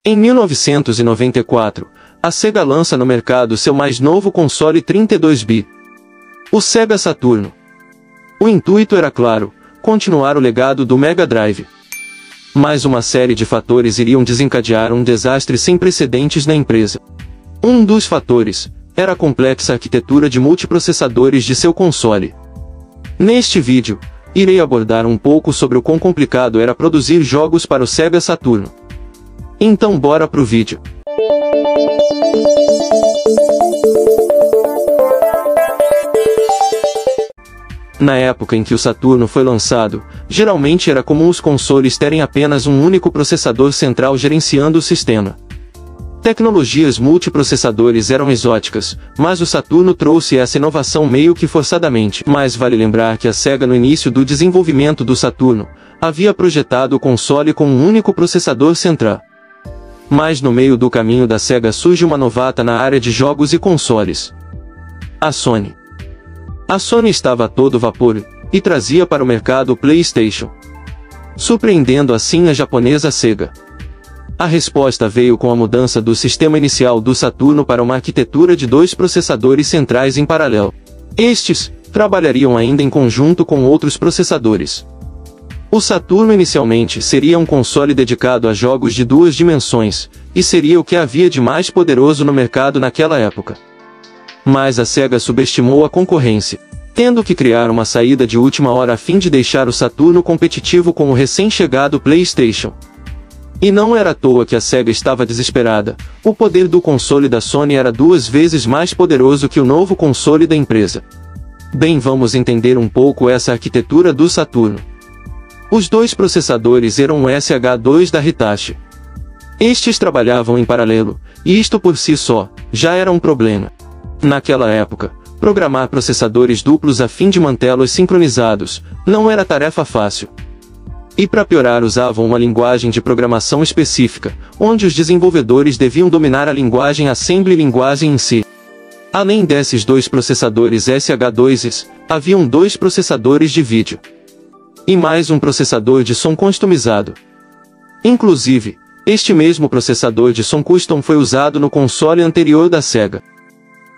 Em 1994, a Sega lança no mercado seu mais novo console 32-bit, o Sega Saturno. O intuito era claro, continuar o legado do Mega Drive. Mas uma série de fatores iriam desencadear um desastre sem precedentes na empresa. Um dos fatores era a complexa arquitetura de multiprocessadores de seu console. Neste vídeo, irei abordar um pouco sobre o quão complicado era produzir jogos para o Sega Saturno. Então bora pro vídeo. Na época em que o Saturno foi lançado, geralmente era comum os consoles terem apenas um único processador central gerenciando o sistema. Tecnologias multiprocessadores eram exóticas, mas o Saturno trouxe essa inovação meio que forçadamente. Mas vale lembrar que a Sega, no início do desenvolvimento do Saturno, havia projetado o console com um único processador central. Mas no meio do caminho da Sega surge uma novata na área de jogos e consoles: a Sony. A Sony estava a todo vapor, e trazia para o mercado o PlayStation, surpreendendo assim a japonesa Sega. A resposta veio com a mudança do sistema inicial do Saturno para uma arquitetura de 2 processadores centrais em paralelo. Estes trabalhariam ainda em conjunto com outros processadores. O Saturno inicialmente seria um console dedicado a jogos de 2 dimensões, e seria o que havia de mais poderoso no mercado naquela época. Mas a Sega subestimou a concorrência, tendo que criar uma saída de última hora a fim de deixar o Saturno competitivo com o recém-chegado PlayStation. E não era à toa que a Sega estava desesperada. O poder do console da Sony era 2 vezes mais poderoso que o novo console da empresa. Bem, vamos entender um pouco essa arquitetura do Saturno. Os 2 processadores eram o SH2 da Hitachi. Estes trabalhavam em paralelo, e isto por si só já era um problema. Naquela época, programar processadores duplos a fim de mantê-los sincronizados não era tarefa fácil. E para piorar, usavam uma linguagem de programação específica, onde os desenvolvedores deviam dominar a linguagem Assembly e linguagem em si. Além desses 2 processadores SH2s, haviam 2 processadores de vídeo e mais um processador de som customizado. Inclusive, este mesmo processador de som custom foi usado no console anterior da Sega.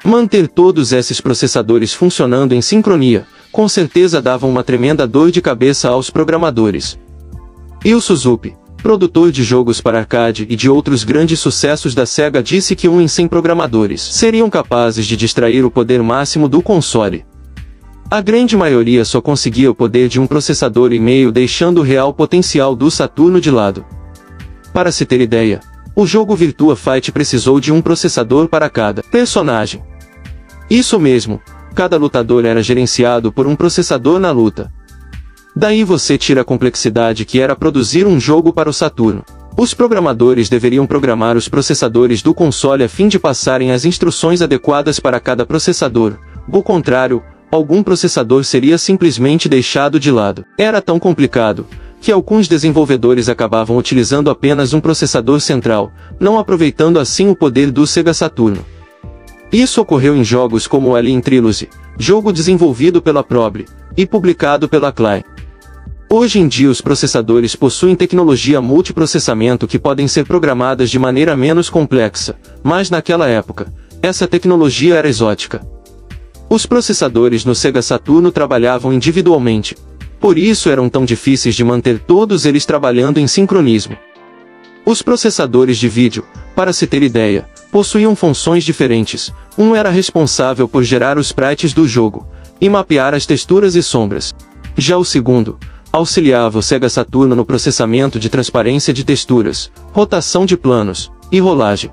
Manter todos esses processadores funcionando em sincronia, com certeza dava uma tremenda dor de cabeça aos programadores. Yu Suzuki, produtor de jogos para arcade e de outros grandes sucessos da Sega, disse que 1 em 100 programadores seriam capazes de distrair o poder máximo do console. A grande maioria só conseguia o poder de um processador e meio, deixando o real potencial do Saturno de lado. Para se ter ideia, o jogo Virtua Fighter precisou de um processador para cada personagem. Isso mesmo, cada lutador era gerenciado por um processador na luta. Daí você tira a complexidade que era produzir um jogo para o Saturno. Os programadores deveriam programar os processadores do console a fim de passarem as instruções adequadas para cada processador. Do contrário, algum processador seria simplesmente deixado de lado. Era tão complicado que alguns desenvolvedores acabavam utilizando apenas um processador central, não aproveitando assim o poder do Sega Saturno. Isso ocorreu em jogos como o Alien Trilogy, jogo desenvolvido pela Probe e publicado pela Clay. Hoje em dia os processadores possuem tecnologia multiprocessamento que podem ser programadas de maneira menos complexa, mas naquela época, essa tecnologia era exótica. Os processadores no Sega Saturno trabalhavam individualmente, por isso eram tão difíceis de manter todos eles trabalhando em sincronismo. Os processadores de vídeo, para se ter ideia, possuíam funções diferentes. Um era responsável por gerar os sprites do jogo e mapear as texturas e sombras. Já o segundo auxiliava o Sega Saturno no processamento de transparência de texturas, rotação de planos e rolagem.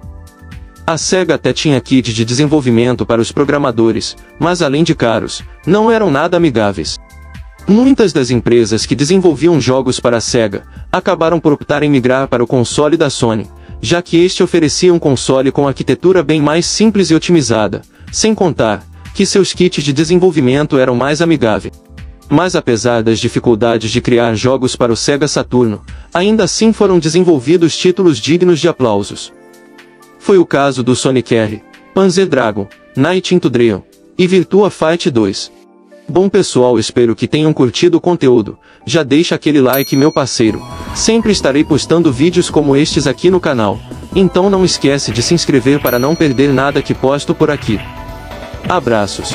A Sega até tinha kit de desenvolvimento para os programadores, mas além de caros, não eram nada amigáveis. Muitas das empresas que desenvolviam jogos para a Sega acabaram por optar em migrar para o console da Sony, já que este oferecia um console com arquitetura bem mais simples e otimizada, sem contar que seus kits de desenvolvimento eram mais amigáveis. Mas apesar das dificuldades de criar jogos para o Sega Saturno, ainda assim foram desenvolvidos títulos dignos de aplausos. Foi o caso do Sonic R, Panzer Dragoon, Night into Dream e Virtua Fighter 2. Bom pessoal, espero que tenham curtido o conteúdo. Já deixa aquele like, meu parceiro. Sempre estarei postando vídeos como estes aqui no canal. Então não esquece de se inscrever para não perder nada que posto por aqui. Abraços.